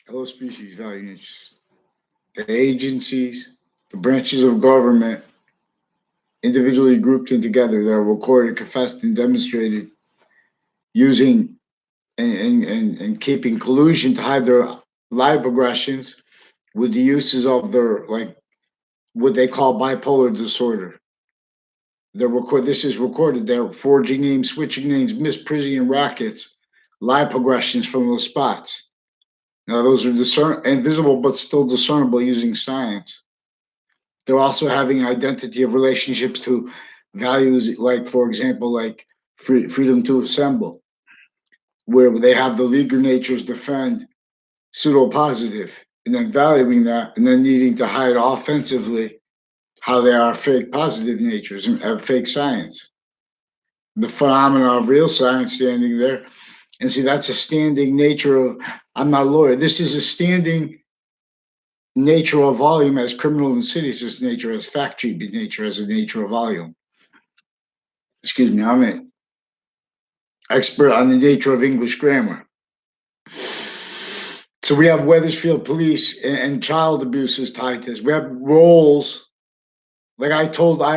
Hello, species value interests. The agencies, the branches of government, individually grouped in together that are recorded, confessed, and demonstrated using and keeping collusion to hide their live aggressions with the uses of their like what they call bipolar disorder. This is recorded. They're forging names, switching names, misprising rackets, live progressions from those spots. Now those are invisible but still discernible using science. They're also having identity of relationships to values, like for example, like freedom to assemble, where they have the leaguer natures defend pseudo positive, and then valuing that, and then needing to hide offensively how they are fake positive natures and fake science. The phenomena of real science standing there. And see, that's a standing nature of, I'm not a lawyer. This is a standing nature of volume as criminal insidiousness nature, as fact treatment nature, as a nature of volume. Excuse me, I'm an expert on the nature of English grammar. So we have Weathersfield police and child abuse is tied to this. We have roles. Like I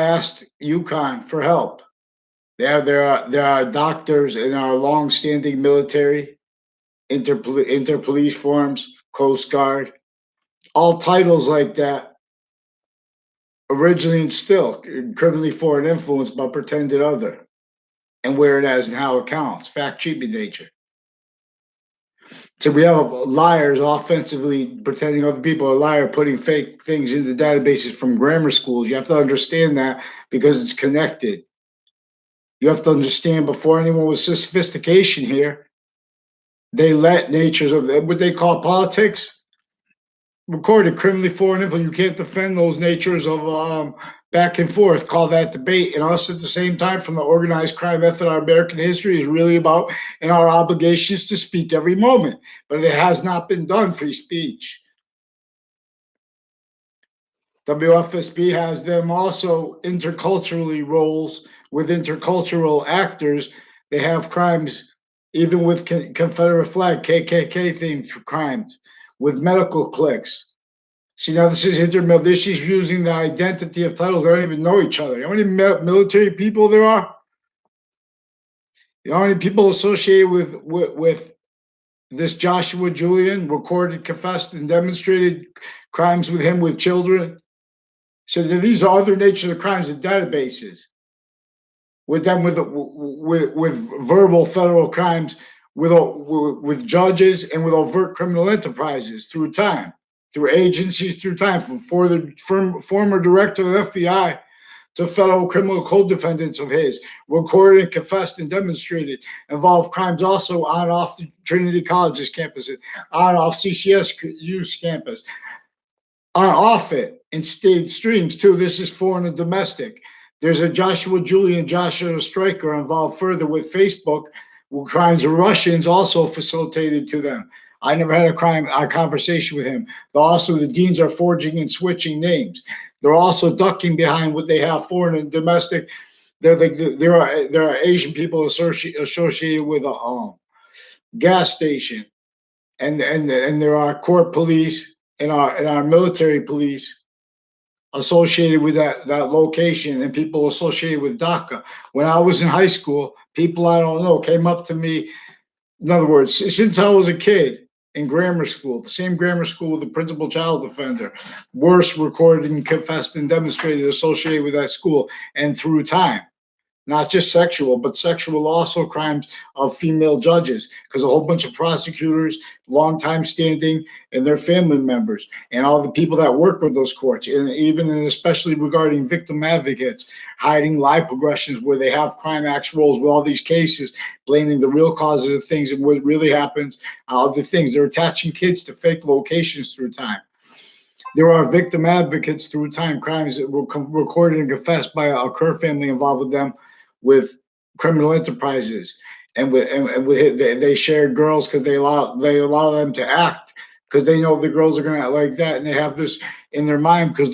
asked UConn for help. There are doctors in our long-standing military, interpolice forms, Coast Guard, all titles like that originally and still criminally foreign influence but pretended other, and where it has and how it counts. Fact treatment nature. So we have liars offensively pretending other people are liar, putting fake things into databases from grammar schools. You have to understand that because it's connected. You have to understand before anyone with sophistication here, they let natures of what they call politics recorded criminally foreign influence. You can't defend those natures of back and forth. Call that debate. And us at the same time, from the organized crime method, our American history is really about and our obligations to speak every moment. But it has not been done. Free speech. WFSB has them also interculturally roles with intercultural actors. They have crimes, even with Confederate flag, KKK themed crimes, with medical cliques. See, now this is intermil. This is using the identity of titles. They don't even know each other. How many military people there are? You know how many people associated with this Joshua Julian recorded, confessed, and demonstrated crimes with him with children? So these are other natures of crimes in databases. With them, with verbal federal crimes, with judges, and with overt criminal enterprises through time, through agencies, through time, from former director of the FBI to fellow criminal co-defendants of his, recorded, confessed, and demonstrated, involved crimes also on and off the Trinity College's campuses, on and off CCSU's campus, on off it in state streams too. This is foreign and domestic. There's a Joshua Julian, Joshua Stryker involved further with Facebook, crimes of Russians also facilitated to them. I never had a conversation with him. Also, the deans are forging and switching names. They're also ducking behind what they have foreign and domestic. There are Asian people associated with a gas station, and there are court police and our military police associated with that location, and people associated with DACA. When I was in high school, people I don't know came up to me. In other words, since I was a kid in grammar school, the same grammar school with the principal child offender, worse recorded and confessed and demonstrated associated with that school, and through time. Not just sexual, but sexual also crimes of female judges, because a whole bunch of prosecutors, long time standing, and their family members, and all the people that work with those courts, and even and especially regarding victim advocates, hiding lie progressions where they have crime acts roles with all these cases, blaming the real causes of things and what really happens, other things. They're attaching kids to fake locations through time. There are victim advocates through time, crimes that were recorded and confessed by a Kerr family involved with them with criminal enterprises, and with they shared girls because they allow them to act because they know the girls are going to act like that, and they have this in their mind because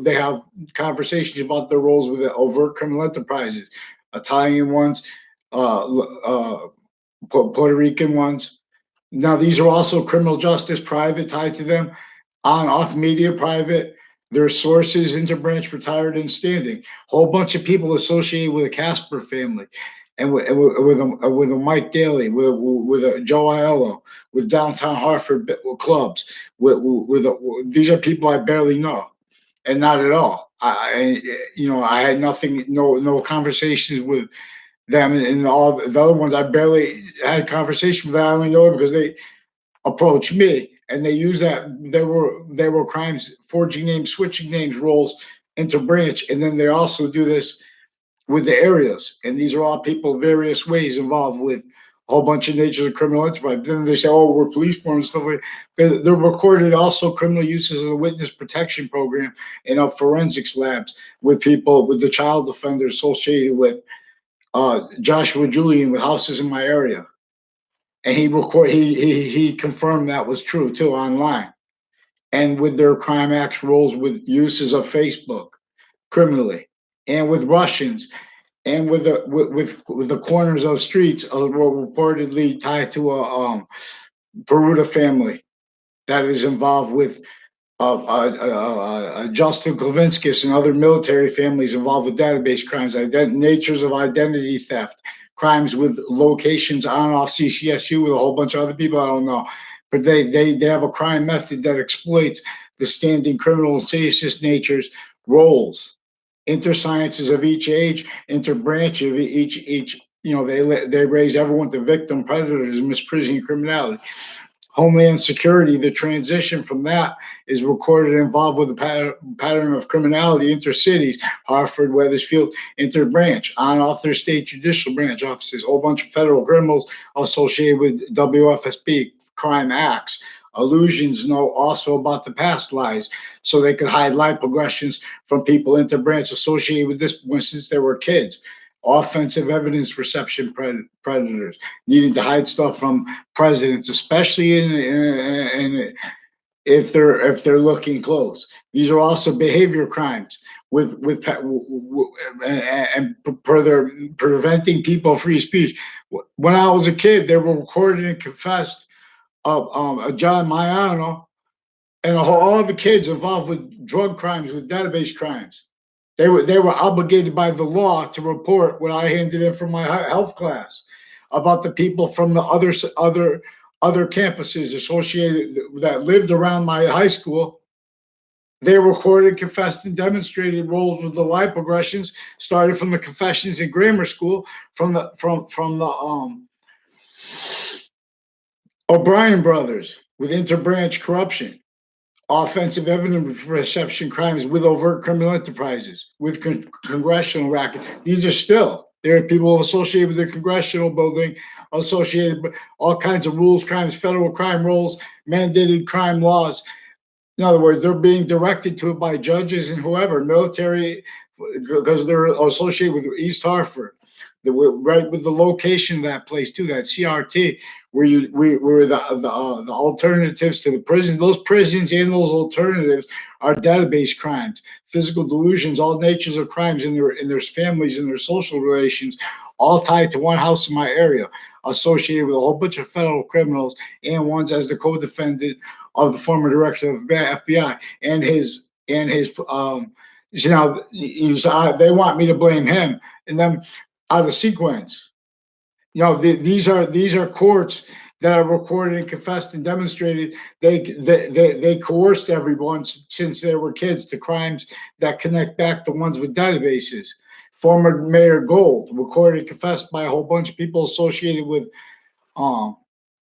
they have conversations about their roles with the overt criminal enterprises, Italian ones, Puerto Rican ones, Now, these are also criminal justice private tied to them, on off media private. Their sources, interbranch, retired, and standing. Whole bunch of people associated with the Casper family, and with a Mike Daly, with a Joe Aiello, with downtown Hartford clubs. These are people I barely know, and not at all. I had nothing, no conversations with them, and all the other ones I barely had conversation with. I only know it because they approach me, and they use that. There were crimes, forging names, switching names, roles into branch, and then they also do this with the areas, and these are all people various ways involved with a whole bunch of natures of criminal enterprise. Then they say, "Oh, we're police force and stuff like that." They're recorded also criminal uses of the witness protection program and of forensics labs with people with the child offenders associated with Joshua Julian with houses in my area, and he confirmed that was true too online, and with their crime acts roles with uses of Facebook criminally, and with Russians, and with the corners of streets were reportedly tied to a Peruta family that is involved with Justin Klavinskis and other military families involved with database crimes, natures of identity theft, crimes with locations on and off CCSU with a whole bunch of other people I don't know. But they have a crime method that exploits the standing criminal and seditious natures, roles, intersciences of each age, interbranch of each. They raise everyone to victim, predators, misprision, criminality. Homeland Security, the transition from that is recorded involved with the pattern of criminality intercities, Hartford, Wethersfield, interbranch, on off their state judicial branch offices, a whole bunch of federal criminals associated with WFSB crime acts. Illusions know also about the past lies, so they could hide lie progressions from people interbranch associated with this since they were kids. Offensive evidence reception predators needing to hide stuff from presidents, especially in if they're looking close. These are also behavior crimes with and preventing people free speech. When I was a kid, they were recorded and confessed of John Maiano and all the kids involved with drug crimes, with database crimes. They were obligated by the law to report what I handed in from my health class about the people from the other campuses associated that lived around my high school. They recorded, confessed, and demonstrated roles with the lie progressions, started from the confessions in grammar school, from the O'Brien brothers with interbranch corruption, offensive evidence reception crimes with overt criminal enterprises, with congressional racket. These are still, there are people associated with the congressional building, associated with all kinds of rules, crimes, federal crime rules, mandated crime laws. In other words, they're being directed to it by judges and whoever, military, because they're associated with East Hartford. Right with the location of that place too, that CRT, where the alternatives to the prison, those prisons and those alternatives are database crimes, physical delusions, all natures of crimes in their families and their social relations, all tied to one house in my area, associated with a whole bunch of federal criminals and ones as the co-defendant of the former director of the FBI and his. Now they want me to blame him and then out of sequence. These are courts that are recorded and confessed and demonstrated. They coerced everyone since they were kids to crimes that connect back to ones with databases. Former Mayor Gold recorded and confessed by a whole bunch of people associated with um,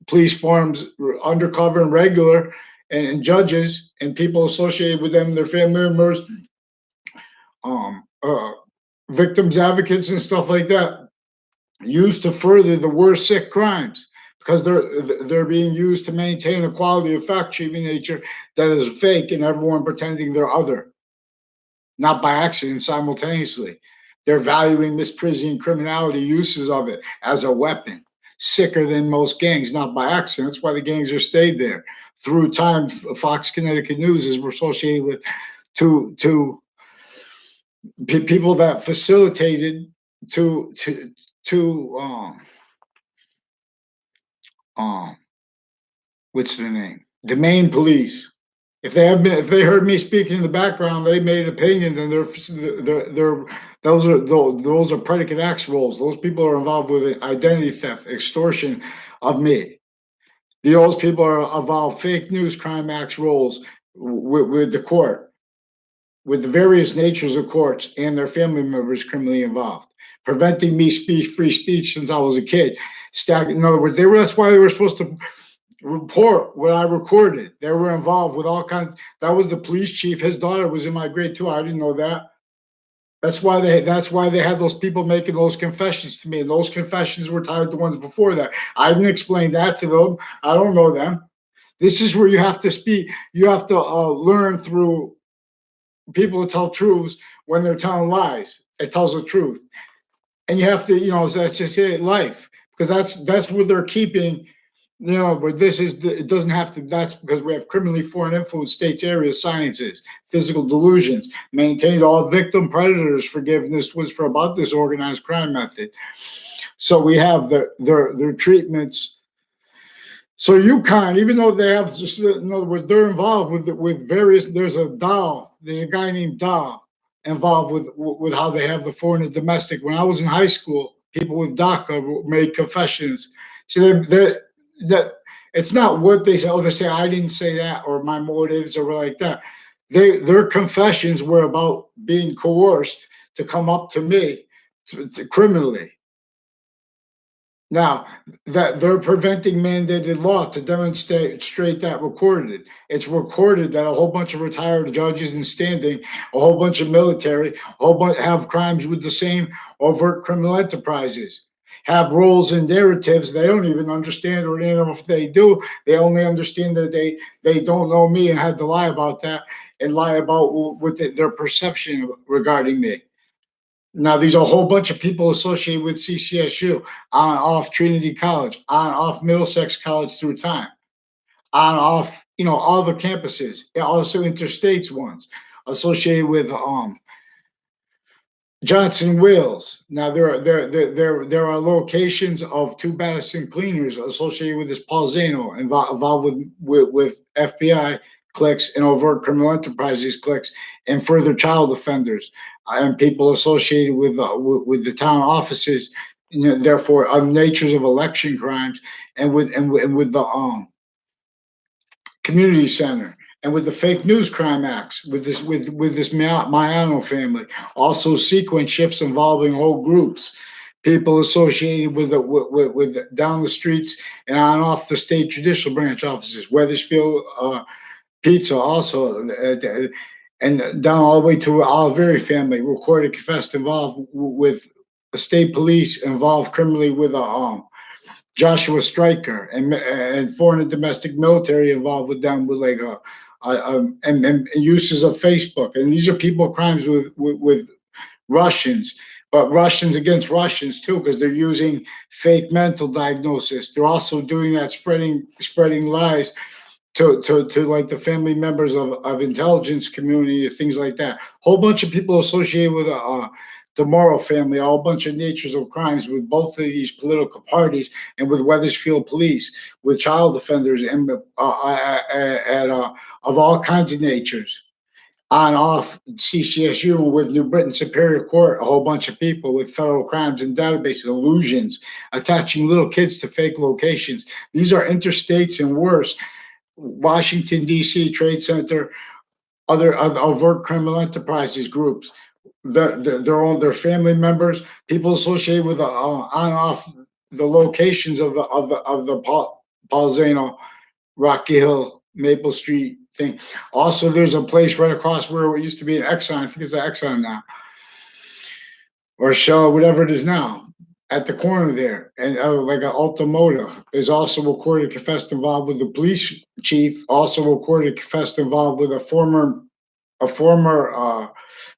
police forms, undercover and regular, and judges and people associated with them, their family members, um, uh, victims advocates and stuff like that, used to further the worst sick crimes because they're being used to maintain a quality of fact treating nature that is fake and everyone pretending they're other, not by accident simultaneously. They're valuing misprision criminality uses of it as a weapon, sicker than most gangs, not by accident. That's why the gangs are stayed there. Through time, Fox Connecticut News is associated with two people that facilitated to um, what's their name? The Maine police. If they heard me speaking in the background, they made an opinion, and they're those are predicate acts roles. Those people are involved with identity theft, extortion of me. Those people are involved fake news, crime acts roles with the court, with the various natures of courts and their family members criminally involved, preventing me free speech since I was a kid. In other words, that's why they were supposed to report what I recorded. They were involved with all kinds. That was the police chief. His daughter was in my grade too. I didn't know that. That's why they had those people making those confessions to me, and those confessions were tied to ones before that. I didn't explain that to them. I don't know them. This is where you have to speak. You have to learn through people who tell truths when they're telling lies. It tells the truth, and you have to, that's just it, life, because that's what they're keeping. But it doesn't have to. That's because we have criminally foreign influence states, areas, sciences, physical delusions, maintained all victim predators. Forgiveness was for about this organized crime method. So we have their treatments. So UConn, even though they have, in other words, they're involved with various. There's a guy named Dahl involved with how they have the foreign and domestic. When I was in high school, people with DACA made confessions. See, that it's not what they say. Oh, they say I didn't say that, or my motives, or like that. Their confessions were about being coerced to come up to me criminally. Now that they're preventing mandated law to demonstrate that recorded. It's recorded that a whole bunch of retired judges in standing, a whole bunch of military, a whole bunch have crimes with the same overt criminal enterprises, have roles and narratives they don't even understand, or even if they do, they only understand that they don't know me and had to lie about that and lie about what their perception regarding me. Now, these are a whole bunch of people associated with CCSU, on off Trinity College, on off Middlesex College through time, on off, all the campuses, also interstates ones associated with Johnson Wales. Now there are locations of two Madison cleaners associated with this Paul Zano, involved with FBI clicks and overt criminal enterprises clicks, and further child offenders, and people associated with the town offices. Therefore, natures of election crimes, and with the community center, and with the fake news crime acts, with this Mayano family, also sequence shifts involving whole groups, people associated with down the streets and on off the state judicial branch offices, Weathersfield Pizza, also, and down all the way to Oliveri family, recorded, confessed, involved with the state police, involved criminally with Joshua Stryker, and foreign and domestic military involved with them, with like and uses of Facebook. And these are people crimes with Russians, but Russians against Russians too, because they're using fake mental diagnosis. They're also doing that, spreading lies to like the family members of intelligence community, things like that. Whole bunch of people associated with the Morrow family, a whole bunch of natures of crimes with both of these political parties, and with Weathersfield police, with child offenders, and of all kinds of natures. On off CCSU with New Britain Superior Court, a whole bunch of people with federal crimes and database illusions, attaching little kids to fake locations. These are interstates and worse. Washington, D.C. Trade Center, other overt criminal enterprises groups, their family members, people associated with on off the locations of the Paul Zano, Rocky Hill, Maple Street thing. Also, there's a place right across where it used to be an Exxon. I think it's an Exxon now, or Shell, whatever it is now, at the corner there, and like an Automotive is also recorded, confessed, involved with the police chief. Also recorded, confessed, involved with a former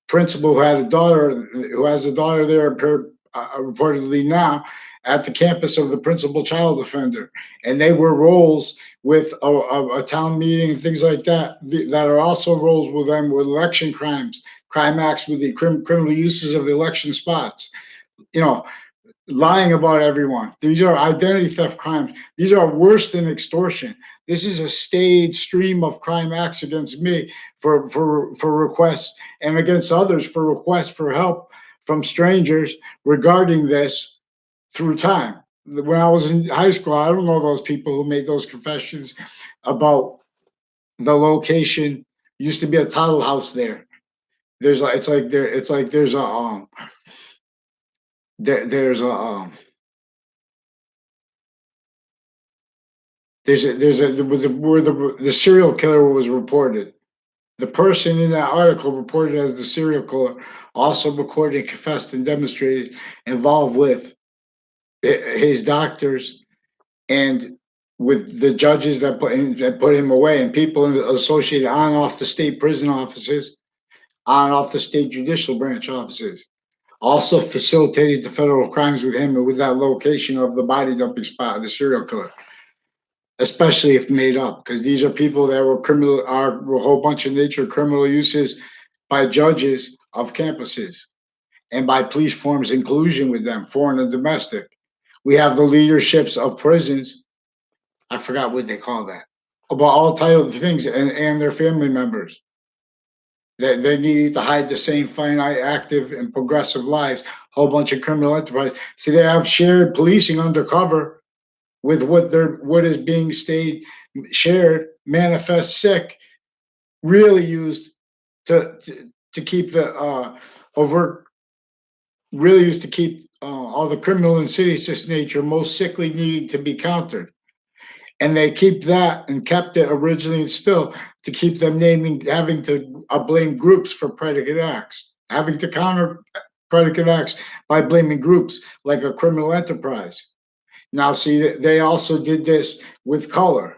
principal who had a daughter, who has a daughter there, reportedly now at the campus of the principal child offender, and they were roles with a town meeting and things like that. That are also roles with them with election crimes, crime acts with the criminal uses of the election spots. You know, lying about everyone. These are identity theft crimes. These are worse than extortion. This is a staged stream of crime acts against me for requests, and against others for requests for help from strangers regarding this through time. When I was in high school, I don't know those people who made those confessions about the location. Used to be a title house there. There's like it's like there's a there was a where the serial killer was reported. The person in that article reported as the serial killer also recorded, confessed, and demonstrated involved with his doctors and with the judges that put him away, and people associated on and off the state prison offices, on and off the state judicial branch offices. Also facilitated the federal crimes with him and with that location of the body dumping spot of the serial killer, especially if made up, because these are people that were criminal, are a whole bunch of nature criminal uses by judges of campuses and by police forms in collusion with them, foreign and domestic. We have the leaderships of prisons. I forgot what they call that. About all titled things and their family members. They needed to hide the same finite, active, and progressive lives. Whole bunch of criminal enterprise. See, they have shared policing undercover with what is being stayed shared, manifest sick, really used to keep the overt, really used to keep all the criminal and seditious nature most sickly needing to be countered. And they keep that and kept it originally and still to keep them naming, having to blame groups for predicate acts, having to counter predicate acts by blaming groups like a criminal enterprise. Now, see, they also did this with color.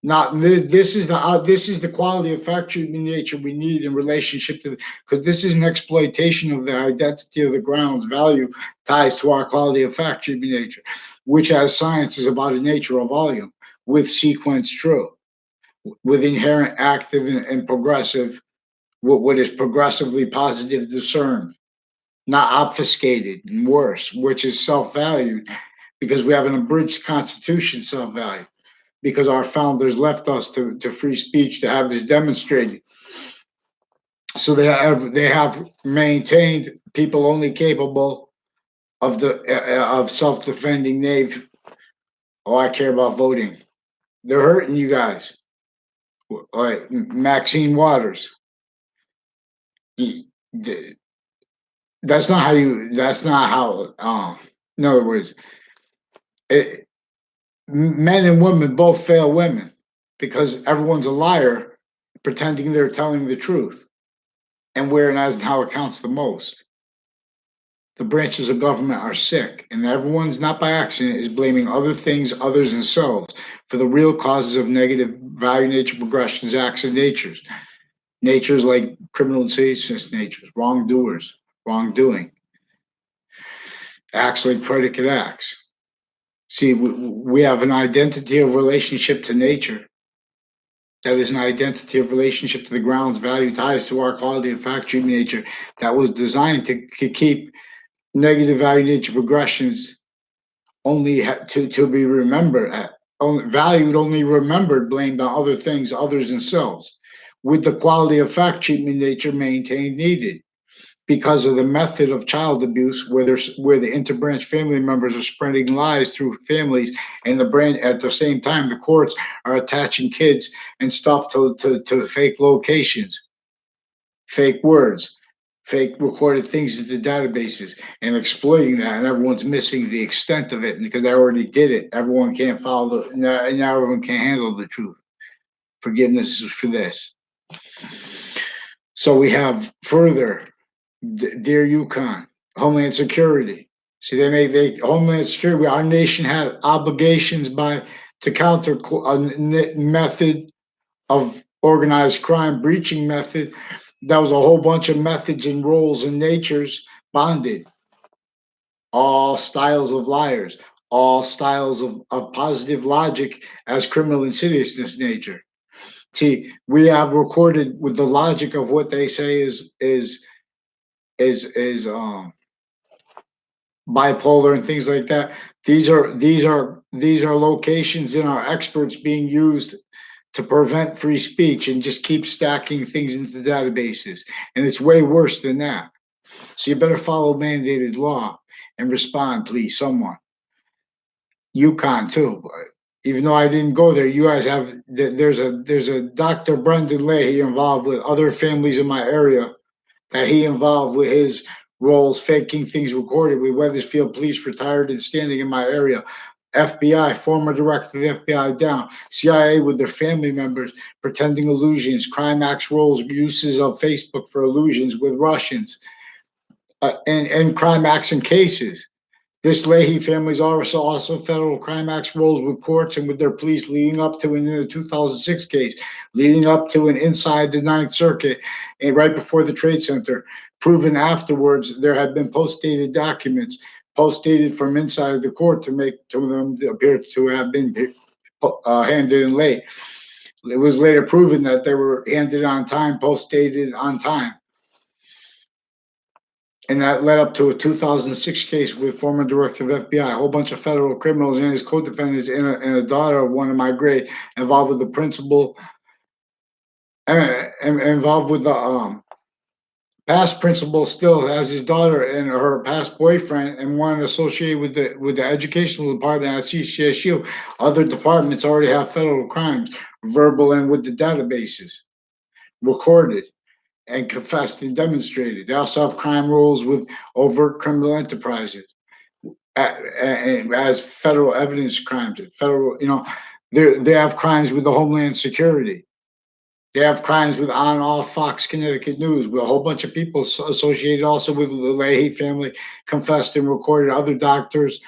Not this is the quality of fact treatment nature we need in relationship to, because this is an exploitation of the identity of the ground's value ties to our quality of fact treatment nature, which as science is about a nature of volume with sequence true, with inherent active and progressive, what is progressively positive discerned, not obfuscated and worse, which is self-valued, because we have an abridged constitution self-value, because our founders left us to free speech to have this demonstrated. So they have maintained people only capable of the of self-defending knave. Oh, I care about voting. They're hurting you guys. All right, Maxine Waters. That's not how you. That's not how. In other words, it, men and women both fail women because everyone's a liar pretending they're telling the truth, and whereas how it counts the most. The branches of government are sick, and everyone's not by accident is blaming other things, others, and selves for the real causes of negative value nature progressions, acts, and natures. Natures like criminal and seditious natures, wrongdoers, wrongdoing, acts like predicate acts. See, we have an identity of relationship to nature that is an identity of relationship to the ground's value ties to our quality of fact treatment nature that was designed to keep negative value nature progressions only to be remembered, only valued, only remembered, blamed on other things, others, and selves, with the quality of fact treatment nature maintained needed because of the method of child abuse where the interbranch family members are spreading lies through families, and the brand at the same time the courts are attaching kids and stuff to fake locations, fake words, fake recorded things into databases and exploiting that, and everyone's missing the extent of it because they already did it. Everyone can't follow and now everyone can't handle the truth. Forgiveness is for this. So we have further, dear Yukon, Homeland Security. See, they Homeland Security. Our nation had obligations to counter a method of organized crime, breaching method. That was a whole bunch of methods and roles and natures bonded. All styles of liars, all styles of positive logic as criminal insidiousness nature. See, we have recorded with the logic of what they say is bipolar and things like that. These are locations in our experts being used to prevent free speech and just keep stacking things into databases. And it's way worse than that. So you better follow mandated law and respond, please, someone. Yukon too. Even though I didn't go there, you guys have there's a Dr. Brendan Leahy involved with other families in my area that he involved with his roles faking things recorded with Weathersfield Police retired and standing in my area. FBI, former director of the FBI down, CIA with their family members pretending illusions, crime acts roles, uses of Facebook for illusions with Russians, and crime acts and cases. This Leahy family is also federal crime acts roles with courts and with their police leading up to and in the 2006 case, leading up to and inside the Ninth Circuit, and right before the Trade Center. Proven afterwards, there had been post-dated documents, post-dated from inside of the court to make to them appear to have been handed in late. It was later proven that they were handed on time, post-dated on time. And that led up to a 2006 case with former director of FBI, a whole bunch of federal criminals and his co-defendants and a daughter of one of my great involved with the principal and involved with the past principal still has his daughter and her past boyfriend and one associated with the educational department at CCSU. Other departments already have federal crimes, verbal and with the databases recorded and confessed and demonstrated. They also have crime rules with overt criminal enterprises as federal evidence crimes. Federal, they have crimes with the Homeland Security. They have crimes with on off Fox Connecticut News, with a whole bunch of people associated also with the Leahy family confessed and recorded. Other doctors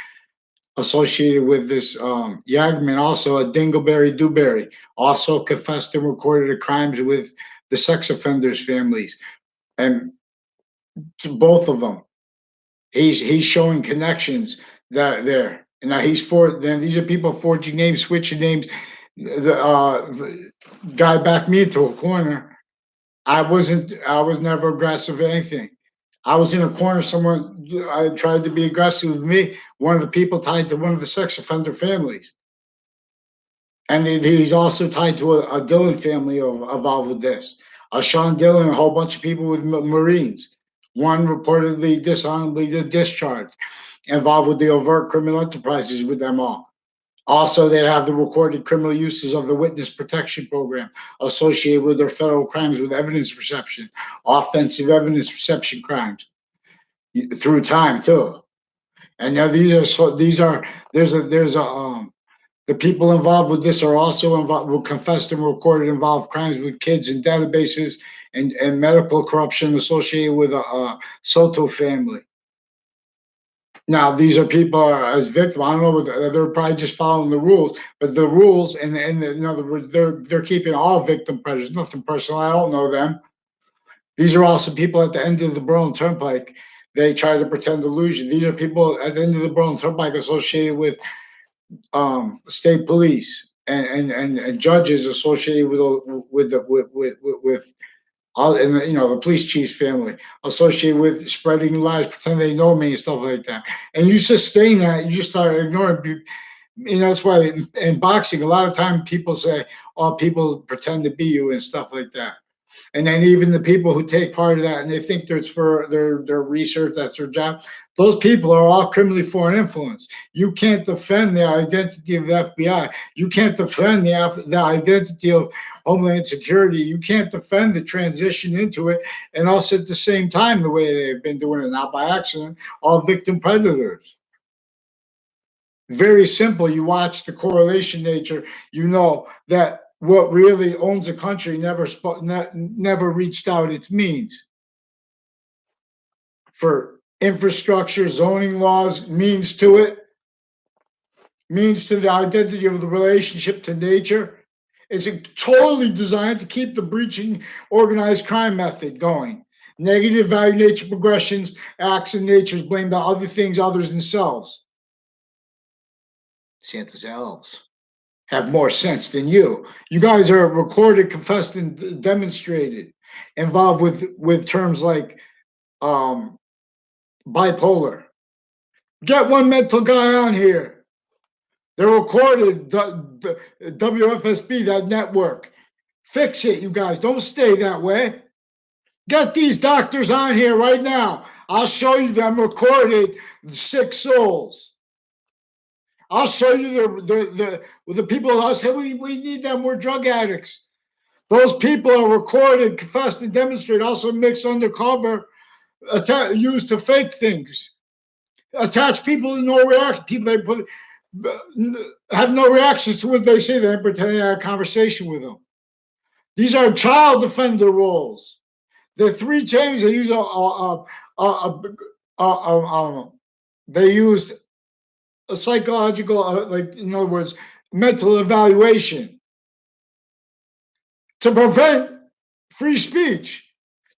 associated with this Yagman, also a Dingleberry Dewberry, also confessed and recorded crimes with the sex offenders' families, and to both of them. He's showing connections that there. And now then these are people forging names, switching names. The guy backed me into a corner. I was never aggressive or anything. I was in a corner, someone I tried to be aggressive with me, one of the people tied to one of the sex offender families. And he's also tied to a Dillon family involved with this. Sean Dillon, a whole bunch of people with Marines. One reportedly dishonorably discharged, involved with the overt criminal enterprises with them all. Also, they have the recorded criminal uses of the witness protection program associated with their federal crimes with evidence reception, offensive evidence reception crimes through time too. And now there's a the people involved with this are also involved, will confessed and recorded involved crimes with kids and databases and medical corruption associated with a Soto family. Now, these are people as victims. I don't know, they're probably just following the rules, but the rules, and in other words, they're keeping all victim predators, nothing personal. I don't know them. These are also people at the end of the Berlin Turnpike. They try to pretend illusion. These are people at the end of the Berlin Turnpike associated with state police and judges associated with all, and the police chief's family associated with spreading lies, pretend they know me and stuff like that. And you sustain that, you just start ignoring. That's why in boxing, a lot of time people say, "Oh, people pretend to be you" and stuff like that. And then even the people who take part of that and they think that it's for their research, that's their job. Those people are all criminally foreign influence. You can't defend the identity of the FBI. You can't defend the identity of Homeland Security. You can't defend the transition into it. And also at the same time, the way they've been doing it, not by accident, all victim predators. Very simple. You watch the correlation nature, you know that what really owns a country never reached out its means for infrastructure, zoning laws, means to it, means to the identity of the relationship to nature. It's totally designed to keep the breaching organized crime method going. Negative value nature progressions, acts in nature is blamed on other things others themselves. Santa's elves have more sense than you. You guys are recorded, confessed, and demonstrated, involved with terms like bipolar, Get one mental guy on here. They're recorded, the WFSB, that network. Fix it, you guys. Don't stay that way. Get these doctors on here right now. I'll show you them recorded, sick souls. I'll show you the people that say we need them. We're drug addicts. Those people are recorded, confessed, and demonstrated. Also mixed undercover, used to fake things. Attach people to no reaction. People they put have no reactions to what they say. They pretend they had a conversation with them. These are child defender roles. The three times they use they used a psychological, like in other words, mental evaluation to prevent free speech,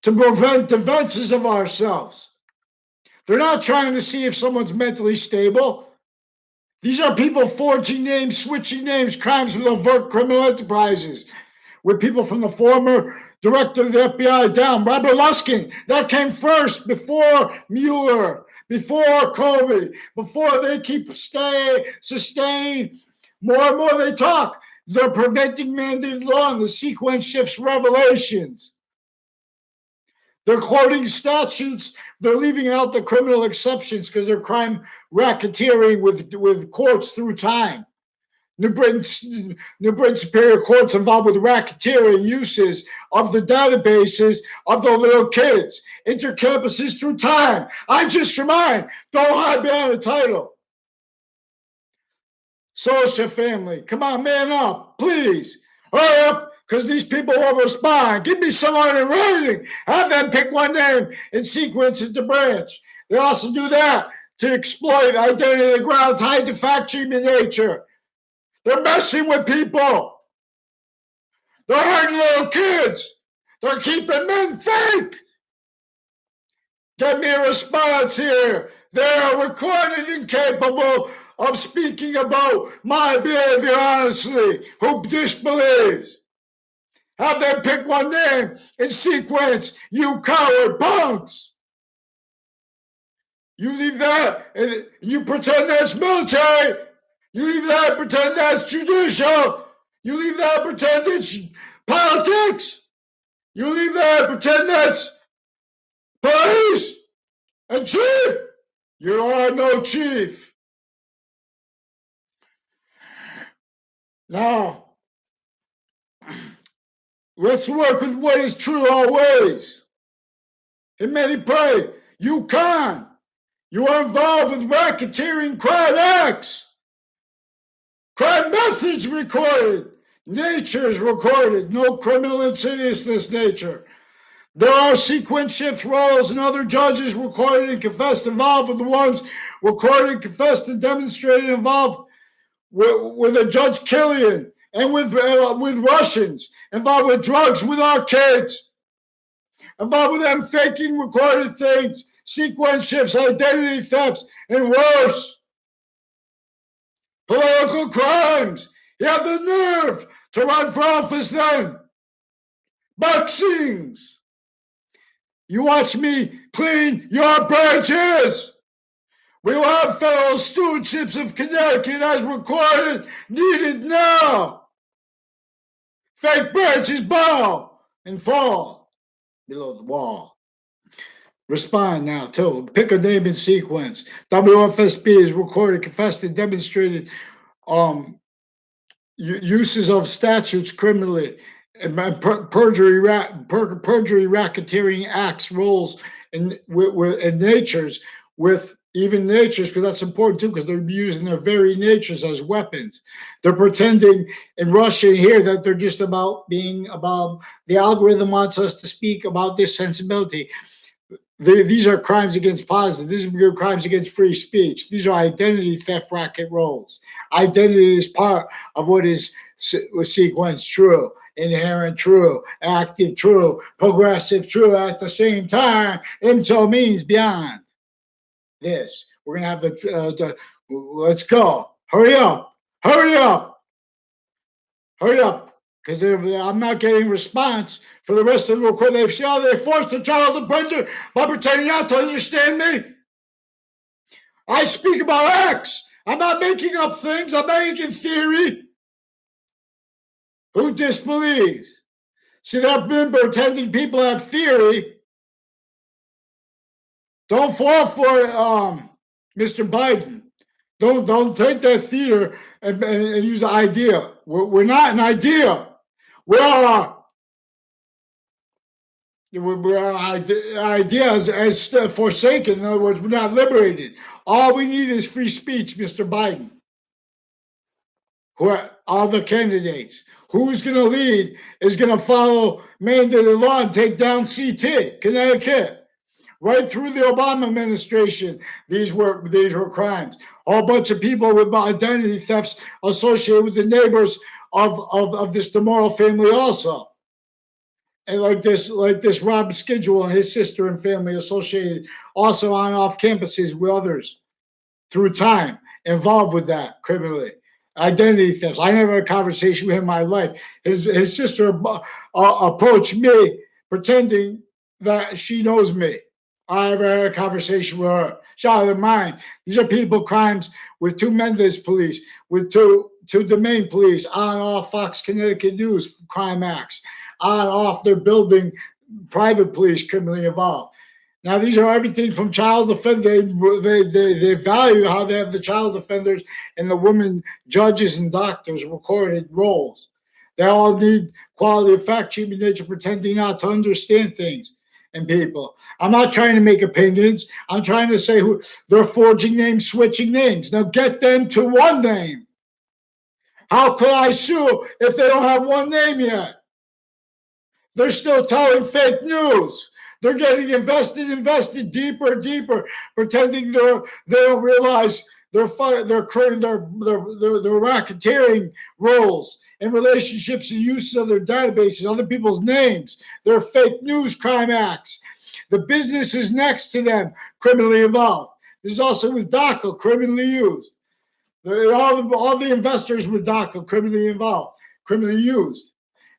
to prevent defenses of ourselves. They're not trying to see if someone's mentally stable. These are people forging names, switching names, crimes with overt criminal enterprises, with people from the former director of the FBI down, Robert Luskin. That came first, before Mueller, before Comey, before they keep sustain. More and more they talk. They're preventing mandated law, and the sequence shifts revelations. They're quoting statutes. They're leaving out the criminal exceptions because they're crime racketeering with courts through time. New Britain Superior Court's involved with racketeering uses of the databases of the little kids. Intercampuses through time. I just remind, don't hide behind a title. Social family, come on, man up, please. Hurry up, because these people will respond. Give me someone in writing. Have them pick one name and sequence it to branch. They also do that to exploit identity of the ground, tied to fact human nature. They're messing with people. They're hurting little kids. They're keeping men fake. Get me a response here. They are recorded and capable of speaking about my behavior honestly. Who disbelieves? Have them pick one name in sequence, you coward punks. You leave that and you pretend that's military. You leave that and pretend that's judicial. You leave that and pretend it's politics. You leave that and pretend that's police and chief. You are no chief. Now, let's work with what is true always. And many pray, you can. You are involved with racketeering crime acts. Crime methods recorded. Nature is recorded. No criminal insidiousness nature. There are sequence shift roles and other judges recorded and confessed involved with the ones recorded, confessed, and demonstrated involved with a Judge Killian and with Russians, involved with drugs with our kids, involved with them faking recorded things, sequence shifts, identity thefts, and worse. Political crimes. You have the nerve to run for office then. Vaccines. You watch me clean your branches. We will have federal stewardships of Connecticut as recorded, needed now. Fake branches bow and fall below the wall. Respond now, too. Pick a name in sequence. WFSB is recorded, confessed, and demonstrated uses of statutes criminally, perjury, racketeering acts, roles, and natures with even natures, because that's important too, because they're using their very natures as weapons. They're pretending in Russia here that they're just about being about the algorithm wants us to speak about this sensibility. These are crimes against positive. These are crimes against free speech. These are identity theft racket roles. Identity is part of what is sequence true, inherent true, active true, progressive true at the same time. IMTO means beyond this. We're going to have let's go. Hurry up. Hurry up. Hurry up. Because I'm not getting response for the rest of the recording. They've seen they forced the child to pressure by pretending not to understand me. I speak about X. I'm not making up things. I'm making theory. Who disbelieves? See, that been pretending people have theory. Don't fall for it, Mr. Biden. Don't take that theater and use the idea. We're not an idea. We are. Our ideas as forsaken. In other words, we're not liberated. All we need is free speech, Mr. Biden. Who are all the candidates? Who's going to lead is going to follow mandated law and take down CT, Connecticut. Right through the Obama administration, these were crimes. A whole bunch of people with identity thefts associated with the neighbors of this DeMoro family also. And like this Rob Schedule and his sister and family associated also on off campuses with others through time involved with that criminally. Identity thefts. I never had a conversation with him in my life. His sister approached me pretending that she knows me. I never had a conversation with her. She's out of their mind. These are people crimes with two Mendez police, with two Domain police, on and off Fox Connecticut News crime acts, on and off they're building private police criminally involved. Now, these are everything from child offender. They value how they have the child offenders and the women judges and doctors recorded roles. They all need quality of fact, human nature, pretending not to understand things and people. I'm not trying to make opinions. I'm trying to say who they're forging names, switching names. Now get them to one name. How could I sue if they don't have one name yet? They're still telling fake news. They're getting invested deeper and deeper, pretending they don't realize they're racketeering roles and relationships and uses of their databases, other people's names, their fake news crime acts. The business is next to them, criminally involved. This is also with DACA, criminally used. All the investors with DACA, criminally involved, criminally used.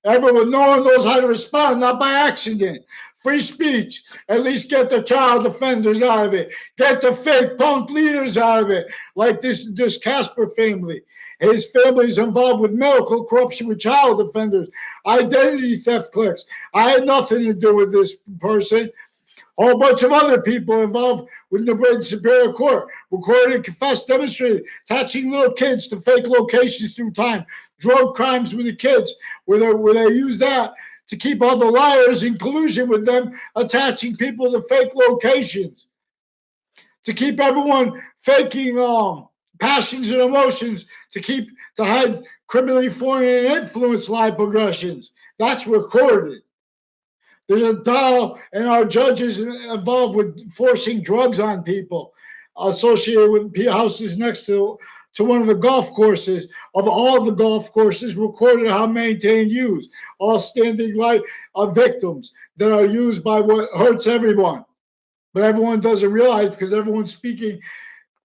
Everyone, no one knows how to respond, not by accident. Free speech. At least get the child offenders out of it. Get the fake punk leaders out of it. Like this Casper family. His family is involved with medical corruption with child offenders. Identity theft clicks. I had nothing to do with this person. A whole bunch of other people involved with the British Superior Court recorded, confessed, demonstrated, attaching little kids to fake locations through time, drug crimes with the kids, where they use that to keep all the liars in collusion with them, attaching people to fake locations, to keep everyone faking passions and emotions, to hide criminally foreign influence line progressions. That's recorded. There's a doll and our judges involved with forcing drugs on people associated with houses next to one of the golf courses. Of all the golf courses, recorded how maintained, used, all standing right of victims that are used by what hurts everyone. But everyone doesn't realize because everyone's speaking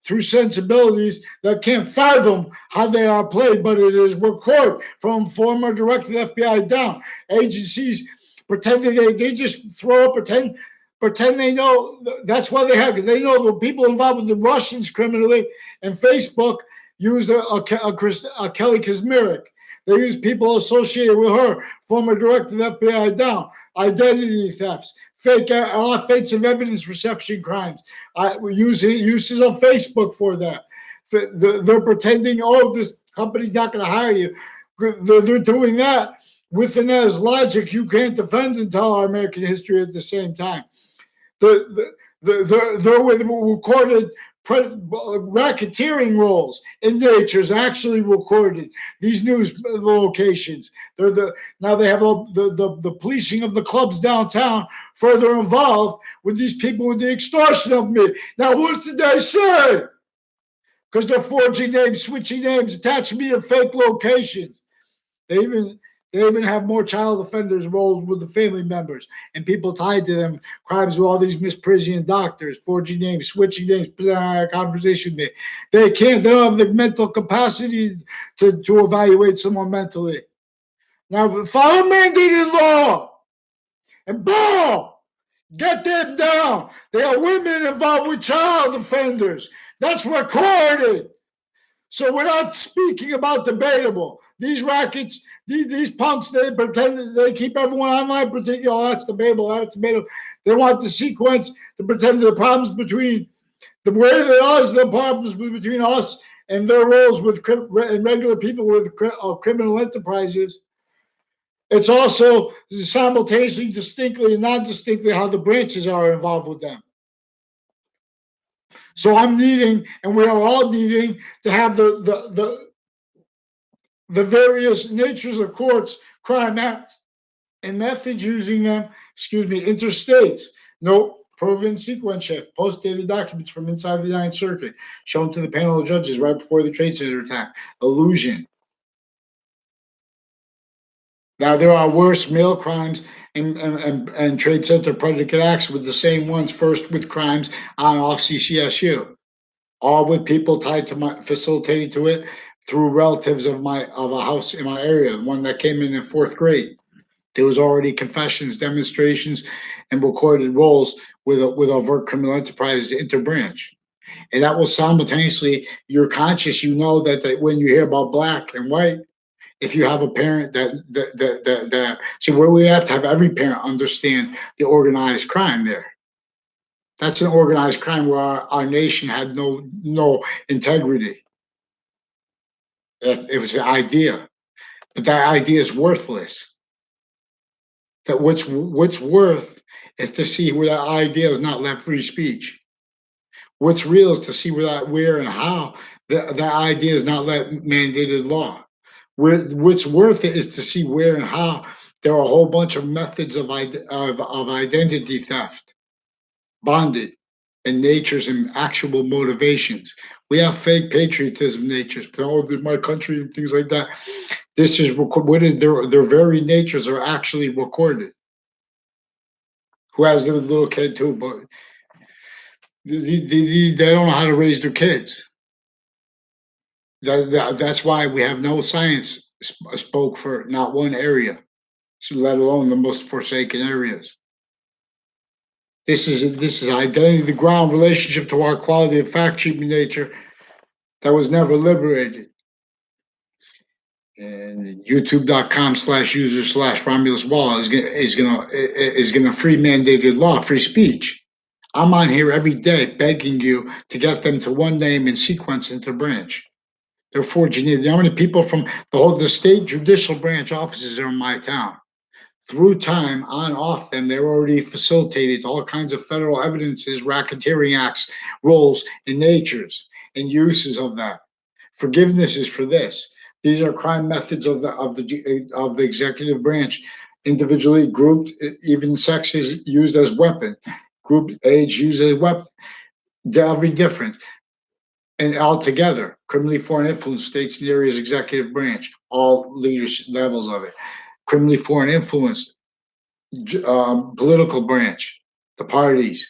through sensibilities that can't fathom how they are played, but it is recorded from former director of the FBI down. Agencies pretending they just throw up, pretend they know. That's why they have, because they know the people involved with the Russians criminally and Facebook used a Kelly Kazmarek. They use people associated with her, former director of the FBI down. Identity thefts, fake offensive evidence reception crimes, uses on Facebook for that. They're pretending, oh, this company's not going to hire you. They're doing that with Inez logic. You can't defend and tell our American history at the same time. They're with recorded racketeering roles in nature's actually recorded. These news locations. Now they have the policing of the clubs downtown further involved with these people with the extortion of me. Now what did they say? Because they're forging names, switching names, attaching me to fake locations. They even have more child offenders roles with the family members and people tied to them, crimes with all these misprision doctors, forging names, switching names, conversation with me. They don't have the mental capacity to evaluate someone mentally. Now, follow mandated law and boom, Get them down. There are women involved with child offenders. That's recorded. So we're not speaking about debatable. These rackets, these punks, they pretend that they keep everyone online, pretending, oh, that's debatable, that's debatable. They want the sequence to pretend the problems between the way there are the problems between us and their roles with and regular people with criminal enterprises. It's also simultaneously, distinctly, and non-distinctly how the branches are involved with them. So I'm needing, and we are all needing, to have the various natures of courts, crime acts, and methods using them, interstates. No proven sequence shift, post-dated documents from inside the Ninth Circuit, shown to the panel of judges right before the Trade Center attack. Illusion. Now, there are worse mail crimes and Trade Center predicate acts with the same ones, first with crimes on off CCSU, all with people tied to my facilitating to it through relatives of a house in my area, one that came in fourth grade. There was already confessions, demonstrations, and recorded roles with overt criminal enterprises interbranch. And that will simultaneously, you're conscious, you know that when you hear about black and white, if you have a parent that see where we have to have every parent understand the organized crime there. That's an organized crime where our nation had no integrity. It was an idea, but that idea is worthless. That what's worth is to see where that idea is not let free speech. What's real is to see where and how that idea is not let mandated law. What's worth it is to see where and how there are a whole bunch of methods of identity theft, bonded, and natures and actual motivations. We have fake patriotism natures, oh, my country and things like that. This is what is their very natures are actually recorded. Who has their little kid too, but they don't know how to raise their kids. That's why we have no science spoke for not one area, so let alone the most forsaken areas. This is identity, the ground relationship to our quality of fact treatment nature that was never liberated. And youtube.com/user/Romulus Wall is gonna free mandated law, free speech. I'm on here every day begging you to get them to one name and sequence into branch. They're forging it. How many people from the state judicial branch offices are in my town? Through time, on off them, they're already facilitated all kinds of federal evidences, racketeering acts, roles, and natures, and uses of that. Forgiveness is for this. These are crime methods of the executive branch, individually grouped, even sex is used as weapon, group age used as weapon. Every difference. And altogether, criminally foreign influence states and areas executive branch, all leadership levels of it. Criminally foreign influence, political branch, the parties,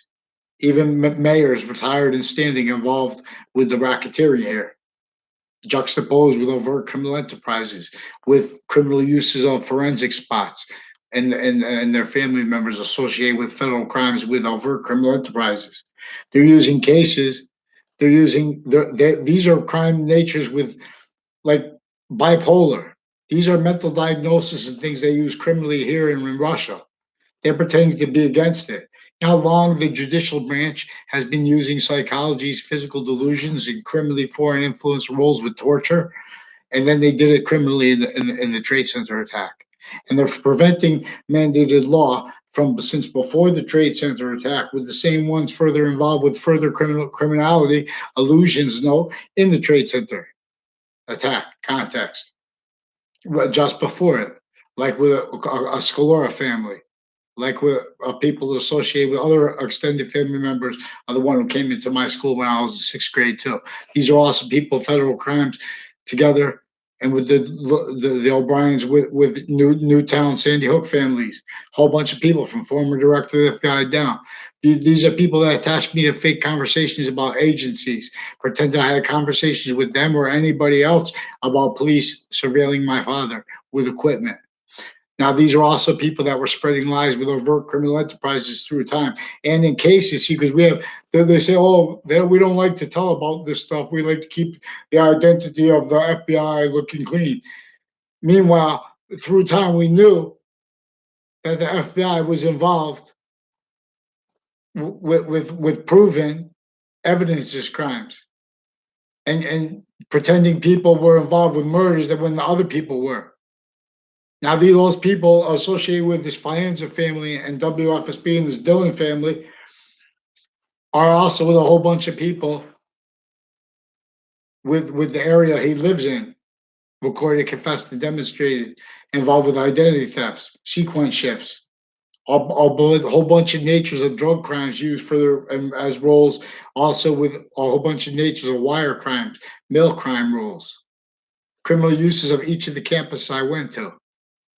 even mayors, retired and standing, involved with the racketeering here, juxtaposed with overt criminal enterprises, with criminal uses of forensic spots, and their family members associated with federal crimes with overt criminal enterprises. They're using cases. These are crime natures with like bipolar. These are mental diagnoses and things they use criminally here and in Russia. They're pretending to be against it. How long the judicial branch has been using psychology's physical delusions and criminally foreign influence roles with torture, and then they did it criminally in the Trade Center attack. And they're preventing mandated law from since before the Trade Center attack, with the same ones further involved with further criminality, illusions, no, in the Trade Center attack context, just before it, like with a Scalora family, like with people associated with other extended family members of the one who came into my school when I was in sixth grade too. These are also people, federal crimes together, and with the O'Briens with Newtown, Sandy Hook families, a whole bunch of people from former director of the FBI down. These are people that attached me to fake conversations about agencies, pretended I had conversations with them or anybody else about police surveilling my father with equipment. Now, these are also people that were spreading lies with overt criminal enterprises through time. And in cases, see, because they say, oh, we don't like to tell about this stuff. We like to keep the identity of the FBI looking clean. Meanwhile, through time, we knew that the FBI was involved with proven evidences crimes and pretending people were involved with murders that when the other people were. Now, those people associated with this Fianza family and WFSB and this Dillon family are also with a whole bunch of people with the area he lives in, recorded, confessed, and demonstrated, involved with identity thefts, sequence shifts, a whole bunch of natures of drug crimes used for their as roles, also with a whole bunch of natures of wire crimes, mail crime roles, criminal uses of each of the campuses I went to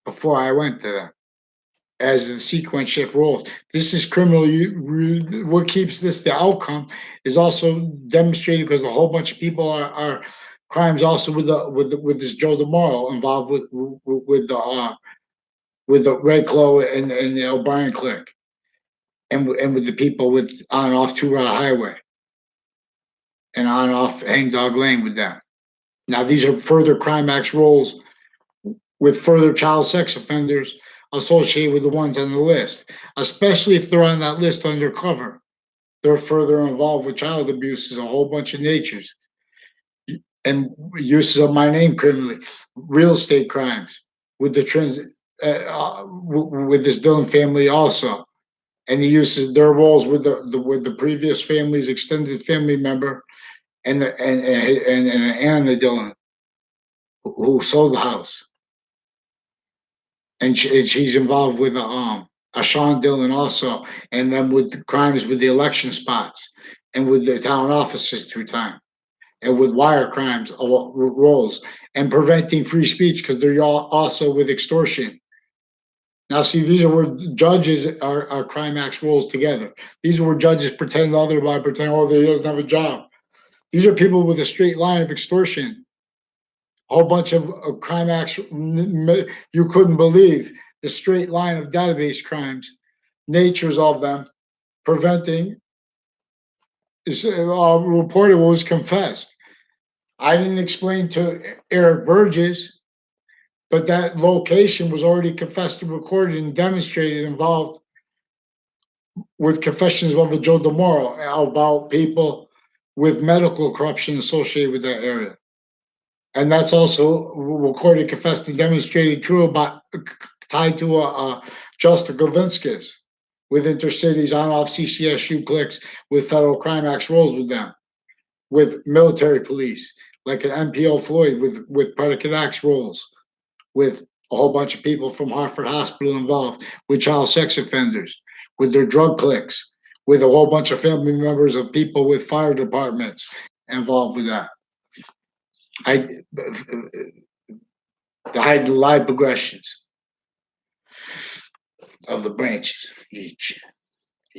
before I went to them as the sequence shift roles. This is criminal. What keeps this the outcome is also demonstrated because a whole bunch of people are crimes also with this Joe DeMauro involved with the Red Claw and the O'Brien clique and with the people with on and off Two Route Highway and on and off Hangdog Lane with them. Now these are further crime acts roles with further child sex offenders associated with the ones on the list, especially if they're on that list undercover. They're further involved with child abuses, a whole bunch of natures, and uses of my name criminally, real estate crimes with the with this Dillon family also, and he uses their roles with the previous family's extended family member and Anna Dillon who sold the house. And she's involved with a Sean Dillon also, and then with the crimes with the election spots and with the town offices through time, and with wire crimes roles and preventing free speech because they're all also with extortion. Now, see, these are where judges are crime acts roles together. These are where judges pretend otherwise, pretend oh he doesn't have a job. These are people with a straight line of extortion, a whole bunch of crime acts you couldn't believe the straight line of database crimes, natures of them, preventing is reported what was confessed. I didn't explain to Eric Burgess, but that location was already confessed and recorded and demonstrated involved with confessions of Joe DeMauro about people with medical corruption associated with that area. And that's also recorded, confessed, and demonstrated true about tied to Justin Govinskis with intercities on off CCSU clicks with federal crime acts roles with them, with military police, like an MPO Floyd with predicate acts roles, with a whole bunch of people from Hartford Hospital involved, with child sex offenders, with their drug cliques, with a whole bunch of family members of people with fire departments involved with that. I to hide the live progressions of the branches, each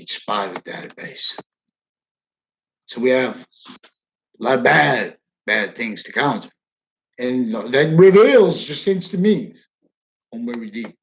spot of the database. So we have a lot of bad things to counter. And that reveals just instant means when we redeemed.